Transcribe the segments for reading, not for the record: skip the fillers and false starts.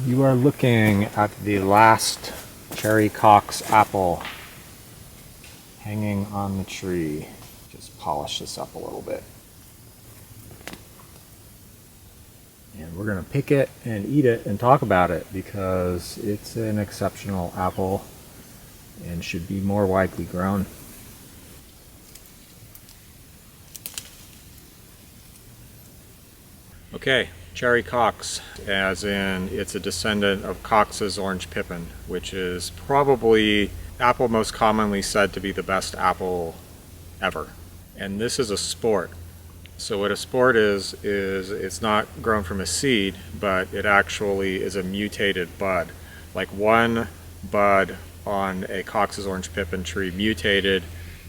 You are looking at the last Cherry Cox apple hanging on the tree. Just polish this up a little bit. And we're going to pick it and eat it and talk about it because it's an exceptional apple and should be more widely grown. Okay, Cherry Cox, as in it's a descendant of Cox's orange Pippin, which is probably apple most commonly said to be the best apple ever. And this is a sport. So what a sport is it's not grown from a seed, but it actually is a mutated bud. Like one bud on a Cox's orange Pippin tree mutated,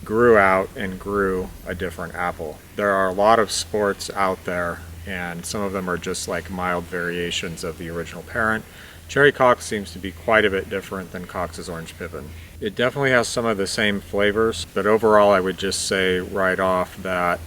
grew out, and grew a different apple. There are a lot of sports out there, and some of them are just like mild variations of the original parent. Cherry Cox seems to be quite a bit different than Cox's orange Pippin. It definitely has some of the same flavors, but overall I would just say right off that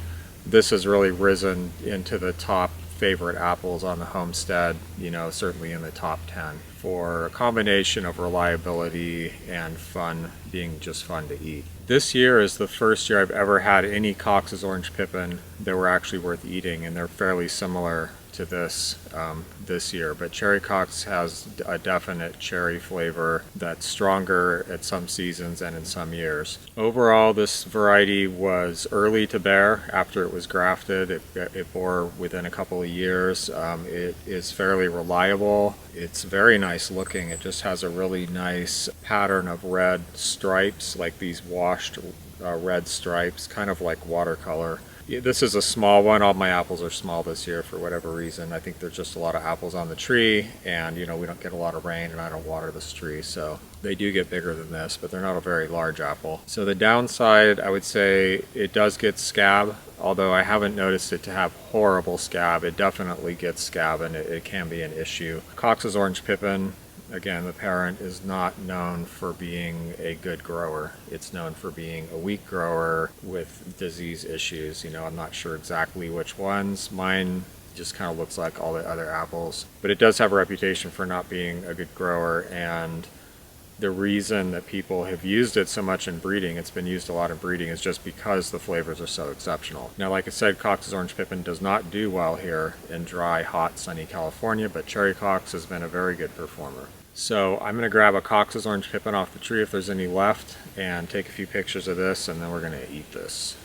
this has really risen into the top favorite apples on the homestead, you know, certainly in the top 10 for a combination of reliability and fun, being just fun to eat. This year is the first year I've ever had any Cox's orange Pippin that were actually worth eating, and they're fairly similar to this this year, but Cherry Cox has a definite cherry flavor that's stronger at some seasons and in some years. Overall, this variety was early to bear after it was grafted. It bore within a couple of years. It is fairly reliable. It's very nice looking. It just has a really nice pattern of red stripes, like these washed red stripes, kind of like watercolor. This is a small one. All my apples are small this year for whatever reason. I think there's just a lot of apples on the tree, and you know, we don't get a lot of rain and I don't water this tree, so they do get bigger than this, but they're not a very large apple. So the downside, I would say it does get scab, although I haven't noticed it to have horrible scab. It definitely gets scab, and it can be an issue. Cox's orange Pippin, again, the parent is not known for being a good grower. It's known for being a weak grower with disease issues. You know, I'm not sure exactly which ones. Mine just kind of looks like all the other apples. But it does have a reputation for not being a good grower, and the reason that people have used it so much in breeding, it's been used a lot in breeding, is just because the flavors are so exceptional. Now, like I said, Cox's orange Pippin does not do well here in dry, hot, sunny California, but Cherry Cox has been a very good performer. So I'm going to grab a Cox's orange Pippin off the tree if there's any left and take a few pictures of this, and then we're going to eat this.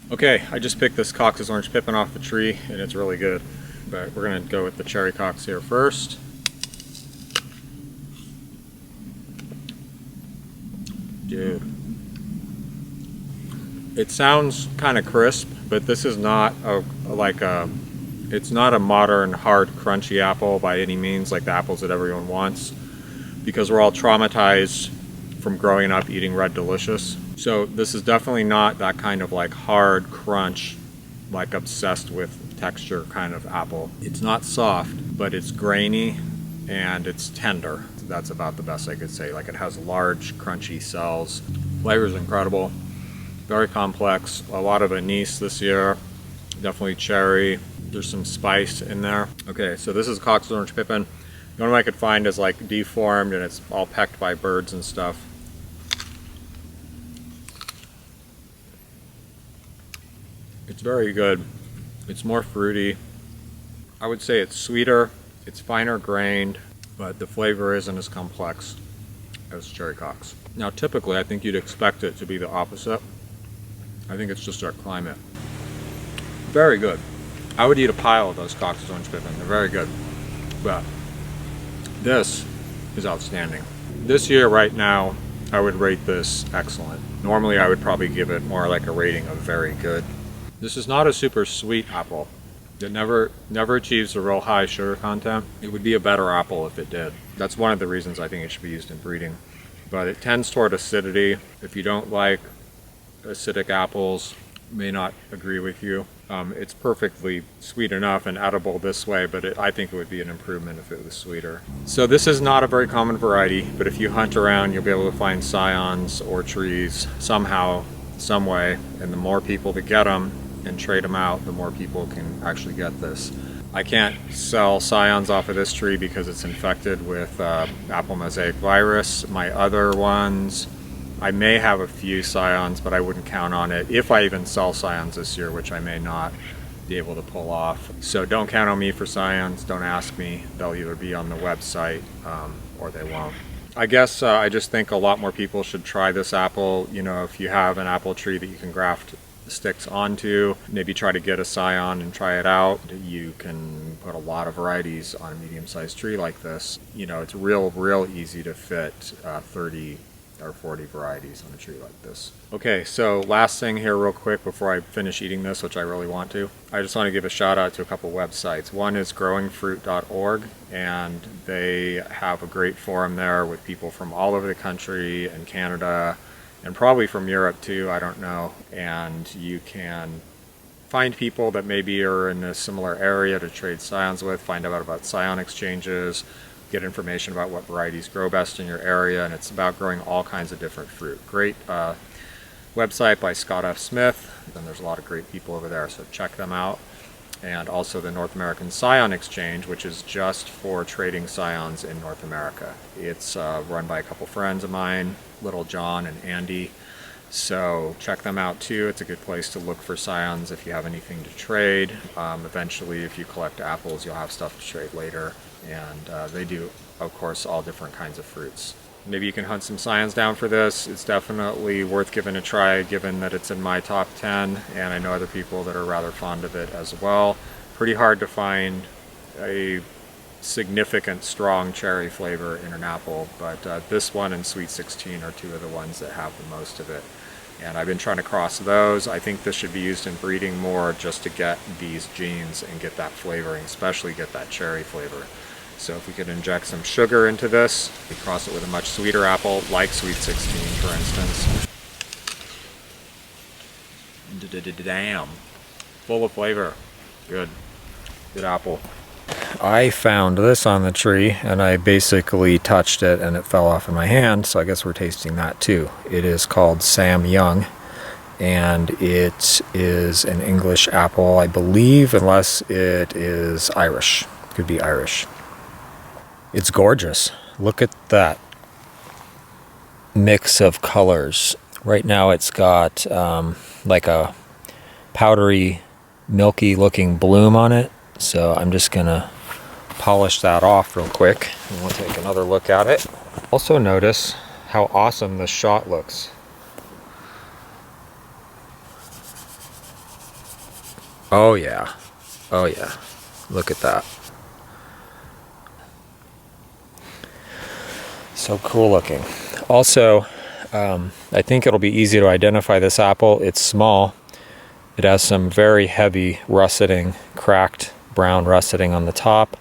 Okay, I just picked this Cox's orange Pippin off the tree and it's really good, but we're going to go with the Cherry Cox here first. Dude. It sounds kind of crisp, but this is not it's not a modern, hard, crunchy apple by any means, like the apples that everyone wants, because we're all traumatized from growing up eating Red Delicious. So this is definitely not that kind of like hard crunch, like obsessed with texture kind of apple. It's not soft, but it's grainy and it's tender. That's about the best I could say. Like, it has large, crunchy cells. Flavor's incredible. Very complex. A lot of anise this year. Definitely cherry. There's some spice in there. Okay, so this is Cox's orange Pippin. The only one I could find is like deformed and it's all pecked by birds and stuff. It's very good. It's more fruity. I would say it's sweeter. It's finer grained, but the flavor isn't as complex as Cherry Cox. Now, typically, I think you'd expect it to be the opposite. I think it's just our climate. Very good. I would eat a pile of those Cox's orange Pippin. They're very good. But this is outstanding. This year, right now, I would rate this excellent. Normally, I would probably give it more like a rating of very good. This is not a super sweet apple. It never achieves a real high sugar content. It would be a better apple if it did. That's one of the reasons I think it should be used in breeding. But it tends toward acidity. If you don't like acidic apples, may not agree with you. It's perfectly sweet enough and edible this way, but I think it would be an improvement if it was sweeter. So this is not a very common variety, but if you hunt around, you'll be able to find scions or trees somehow some way, and the more people that get them and trade them out, the more people can actually get this. I can't sell scions off of this tree because it's infected with apple mosaic virus. My other ones, I may have a few scions, but I wouldn't count on it if I even sell scions this year, which I may not be able to pull off. So don't count on me for scions. Don't ask me. They'll either be on the website or they won't. I guess I just think a lot more people should try this apple. You know, if you have an apple tree that you can graft sticks onto, maybe try to get a scion and try it out. You can put a lot of varieties on a medium-sized tree like this. You know, it's real easy to fit 30 or 40 varieties on a tree like this. Okay, so last thing here real quick before I finish eating this, which I really want to. I just want to give a shout out to a couple websites. One is growingfruit.org, and they have a great forum there with people from all over the country and Canada, and probably from Europe too, I don't know. And you can find people that maybe are in a similar area to trade scions with, find out about scion exchanges, get information about what varieties grow best in your area, and it's about growing all kinds of different fruit. Great website by Scott F. Smith, and there's a lot of great people over there, so check them out. And also the North American Scion Exchange, which is just for trading scions in North America. It's run by a couple friends of mine, Little John and Andy. So check them out too. It's a good place to look for scions if you have anything to trade. Eventually, if you collect apples, you'll have stuff to trade later. And they do, of course, all different kinds of fruits. Maybe you can hunt some scions down for this. It's definitely worth giving a try, given that it's in my top 10, and I know other people that are rather fond of it as well. Pretty hard to find a significant strong cherry flavor in an apple, but this one and Sweet 16 are two of the ones that have the most of it. And I've been trying to cross those. I think this should be used in breeding more just to get these genes and get that flavoring, especially get that cherry flavor. So if we could inject some sugar into this, we cross it with a much sweeter apple, like Sweet 16 for instance. Damn, full of flavor. Good apple. I found this on the tree and I basically touched it and it fell off in my hand, so I guess we're tasting that too. It is called Sam Young, and it is an English apple, I believe, unless it is Irish. Could be Irish. It's gorgeous. Look at that mix of colors. Right now it's got like a powdery, milky looking bloom on it. So I'm just gonna polish that off real quick and we'll take another look at it. Also notice how awesome this shot looks. Oh yeah. Oh yeah. Look at that. So cool looking. Also, I think it'll be easy to identify this apple. It's small. It has some very heavy russeting, cracked brown russeting on the top.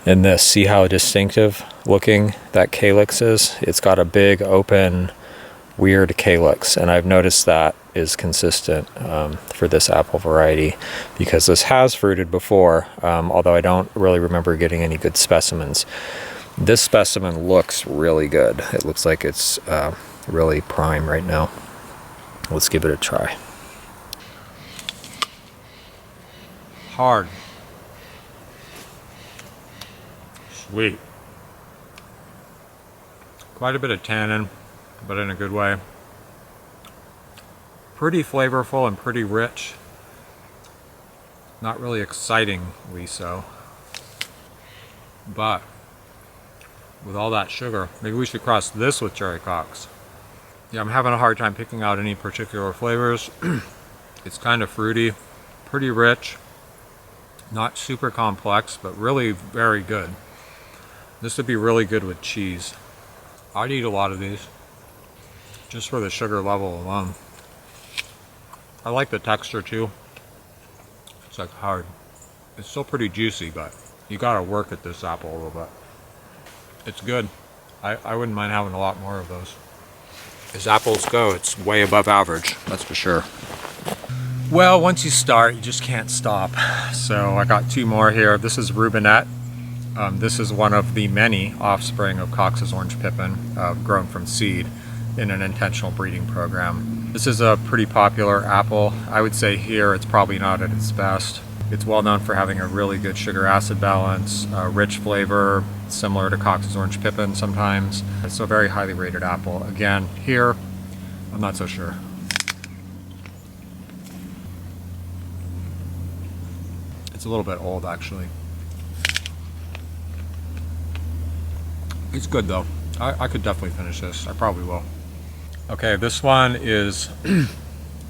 And this, see how distinctive looking that calyx is? It's got a big, open, weird calyx. And I've noticed that is consistent for this apple variety, because this has fruited before, although I don't really remember getting any good specimens. This specimen looks really good. It looks like it's really prime right now. Let's give it a try. Hard. Sweet. Quite a bit of tannin, but in a good way. Pretty flavorful and pretty rich. Not really excitingly so. But with all that sugar, maybe we should cross this with Cherry Cox. Yeah, I'm having a hard time picking out any particular flavors. It's kind of fruity, pretty rich, not super complex, but really very good. This would be really good with cheese. I'd eat a lot of these, just for the sugar level alone. I like the texture too. It's like hard. It's still pretty juicy, but you gotta work at this apple a little bit. It's good. I wouldn't mind having a lot more of those. As apples go, it's way above average, that's for sure. Well, once you start, you just can't stop. So I got two more here. This is Rubinette. This is one of the many offspring of Cox's Orange Pippin, grown from seed in an intentional breeding program. This is a pretty popular apple. I would say here it's probably not at its best. It's well known for having a really good sugar-acid balance, rich flavor, similar to Cox's Orange Pippin sometimes. It's a very highly rated apple. Again, here, I'm not so sure. It's a little bit old, actually. It's good though. I could definitely finish this. I probably will. Okay, this one is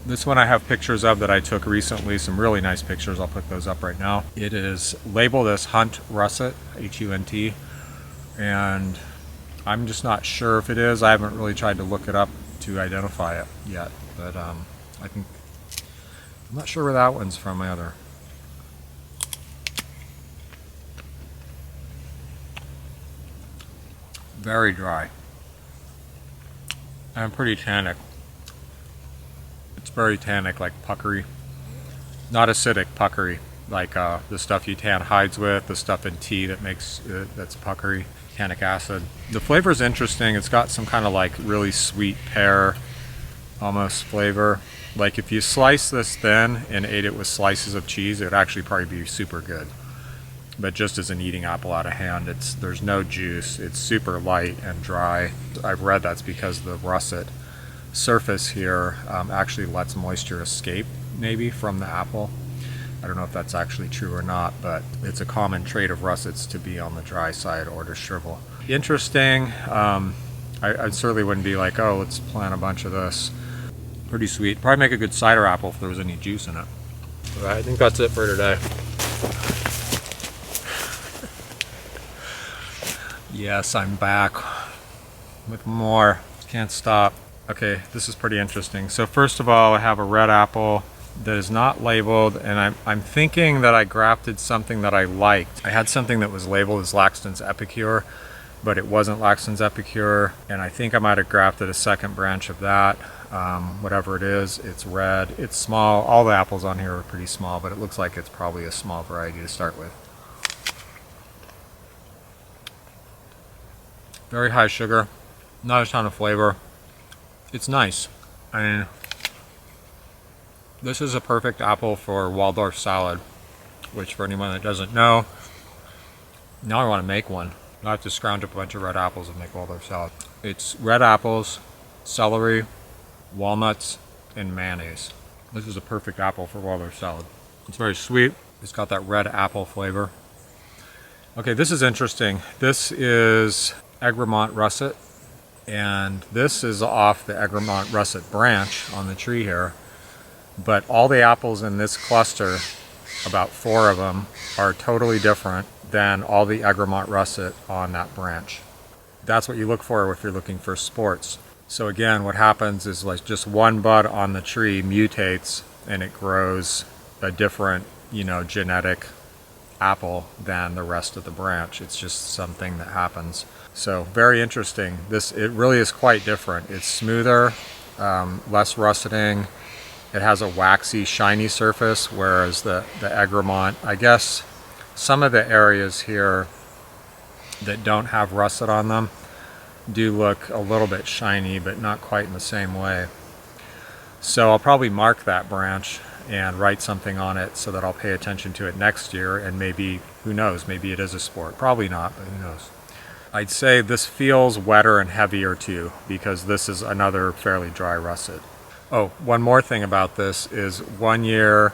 this one I have pictures of that I took recently, some really nice pictures. I'll put those up right now. It is labeled as Hunt Russet, H-U-N-T, and I'm just not sure if it is. I haven't really tried to look it up to identify it yet, but I think, I'm not sure where that one's from either. Very dry and pretty tannic. It's very tannic, like puckery. Not acidic, puckery, like the stuff you tan hides with, the stuff in tea that makes that's puckery, tannic acid. The flavor is interesting. It's got some kind of like really sweet pear almost flavor. Like if you slice this thin and ate it with slices of cheese, it would actually probably be super good. But just as an eating apple out of hand, there's no juice. It's super light and dry. I've read that's because the russet surface here actually lets moisture escape maybe from the apple. I don't know if that's actually true or not, but it's a common trait of russets to be on the dry side or to shrivel. Interesting. I certainly wouldn't be like, oh, let's plant a bunch of this. Pretty sweet. Probably make a good cider apple if there was any juice in it. All right, I think that's it for today. Yes, I'm back with more. Can't stop. Okay, this is pretty interesting. So first of all, I have a red apple that is not labeled, and I'm thinking that I grafted something that I liked. I had something that was labeled as Laxton's Epicure, but it wasn't Laxton's Epicure, and I think I might have grafted a second branch of that. Whatever it is, it's red, it's small. All the apples on here are pretty small, but it looks like it's probably a small variety to start with. Very high sugar, not a ton of flavor. It's nice. I mean, this is a perfect apple for Waldorf salad, which for anyone that doesn't know, now I want to make one. I have to scrounge up a bunch of red apples and make Waldorf salad. It's red apples, celery, walnuts, and mayonnaise. This is a perfect apple for Waldorf salad. It's very sweet. It's got that red apple flavor. Okay, this is interesting. This is Egremont Russet, and this is off the Egremont Russet branch on the tree here, but all the apples in this cluster, about 4 of them, are totally different than all the Egremont Russet on that branch. That's what you look for if you're looking for sports. So again, what happens is like just one bud on the tree mutates and it grows a different, genetic apple than the rest of the branch. It's just something that happens. So very interesting. It really is quite different. It's smoother, less russeting. It has a waxy, shiny surface, whereas the Egremont, I guess some of the areas here that don't have russet on them do look a little bit shiny, but not quite in the same way. So I'll probably mark that branch and write something on it so that I'll pay attention to it next year, and maybe, who knows, maybe it is a sport. Probably not, but who knows. I'd say this feels wetter and heavier too, because this is another fairly dry russet. Oh, one more thing about this is 1 year,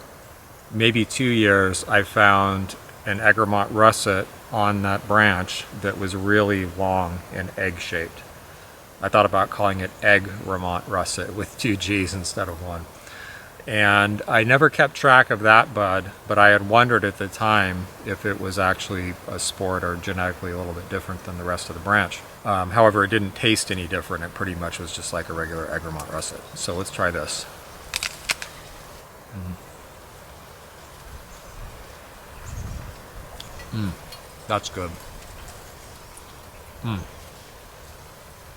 maybe 2 years, I found an Egremont Russet on that branch that was really long and egg-shaped. I thought about calling it Egremont Russet with 2 G's instead of 1. And I never kept track of that bud, but I had wondered at the time if it was actually a sport or genetically a little bit different than the rest of the branch. However, it didn't taste any different. It pretty much was just like a regular Egremont Russet. So let's try this. That's good.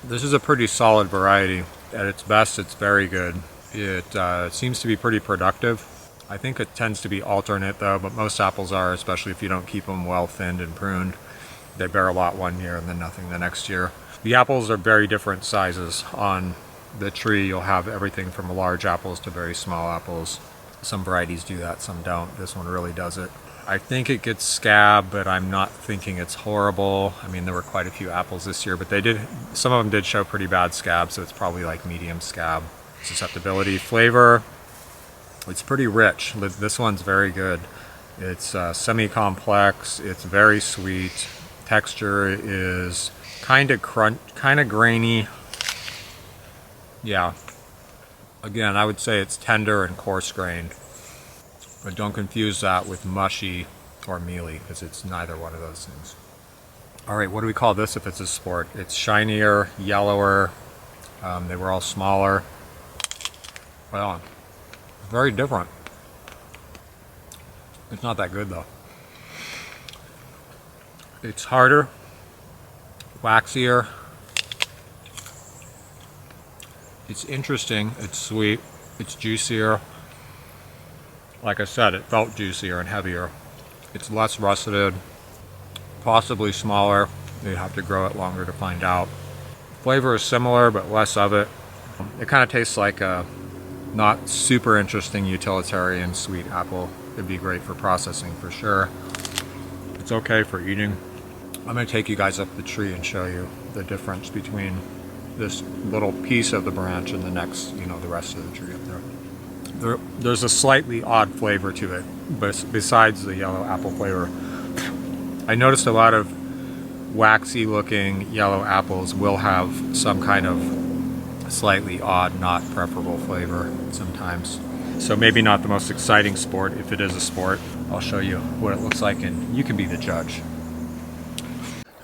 This is a pretty solid variety. At its best, it's very good. It seems to be pretty productive. I think it tends to be alternate though, but most apples are, especially if you don't keep them well thinned and pruned. They bear a lot 1 year and then nothing the next year. The apples are very different sizes on the tree, you'll have everything from large apples to very small apples. Some varieties do that, some don't. This one really does it. I think it gets scab, but I'm not thinking it's horrible. I mean, there were quite a few apples this year, but some of them did show pretty bad scab, so it's probably like medium scab. Susceptibility. Flavor, it's pretty rich. This one's very good. It's semi-complex, it's very sweet. Texture is kind of grainy. Yeah. Again, I would say it's tender and coarse grained. But don't confuse that with mushy or mealy, because it's neither one of those things. All right, what do we call this if it's a sport? It's shinier, yellower. They were all smaller. Well, very different. It's not that good though. It's harder, waxier. It's interesting, it's sweet, it's juicier. Like I said, it felt juicier and heavier. It's less russeted, possibly smaller. You have to grow it longer to find out. Flavor is similar, but less of it. It kind of tastes like a not super interesting utilitarian sweet apple. It'd be great for processing for sure. It's okay for eating. I'm gonna take you guys up the tree and show you the difference between this little piece of the branch and the next, the rest of the tree up there. There's a slightly odd flavor to it, but besides the yellow apple flavor. I noticed a lot of waxy looking yellow apples will have some kind of slightly odd, not preferable flavor sometimes. So maybe not the most exciting sport. If it is a sport, I'll show you what it looks like and you can be the judge.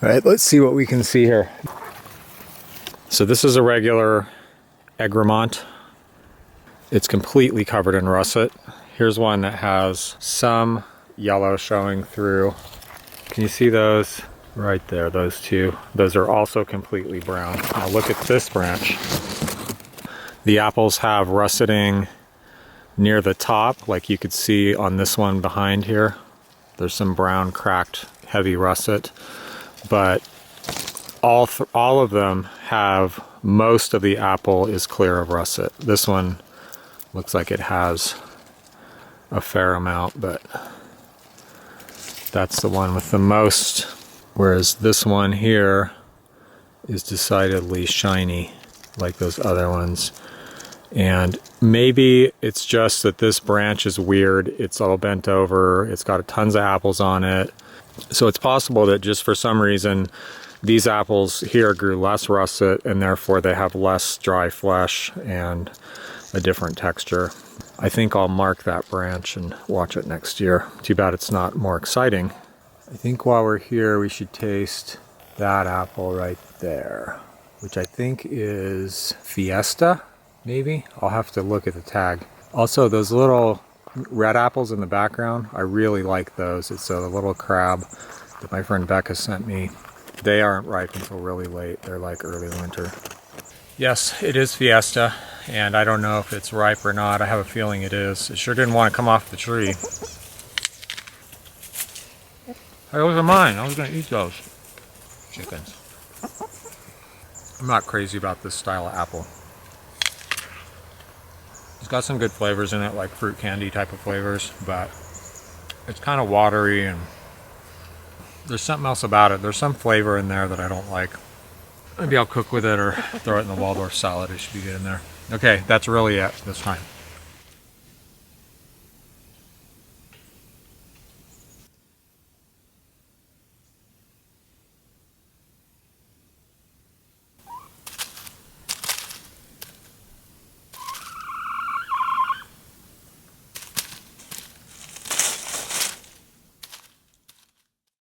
All right, let's see what we can see here. So this is a regular Egremont. It's completely covered in russet. Here's one that has some yellow showing through. Can you see those? Right there, those two. Those are also completely brown. Now look at this branch. The apples have russeting near the top, like you could see on this one behind here. There's some brown, cracked, heavy russet. But all of them have, most of the apple is clear of russet. This one looks like it has a fair amount, but that's the one with the most. Whereas this one here is decidedly shiny, like those other ones. And maybe it's just that this branch is weird. It's all bent over. It's got tons of apples on it. So it's possible that just for some reason, these apples here grew less russet and therefore they have less dry flesh and a different texture. I think I'll mark that branch and watch it next year. Too bad it's not more exciting. I think while we're here, we should taste that apple right there, which I think is Fiesta, maybe? I'll have to look at the tag. Also, those little red apples in the background, I really like those. It's a little crab that my friend Becca sent me. They aren't ripe until really late. They're like early winter. Yes, it is Fiesta, and I don't know if it's ripe or not. I have a feeling it is. It sure didn't want to come off the tree. Hey, those are mine. I was going to eat those. Chickens. I'm not crazy about this style of apple. It's got some good flavors in it, like fruit candy type of flavors, but it's kind of watery and there's something else about it. There's some flavor in there that I don't like. Maybe I'll cook with it or throw it in the Waldorf salad. It should be good in there. Okay, that's really it this time.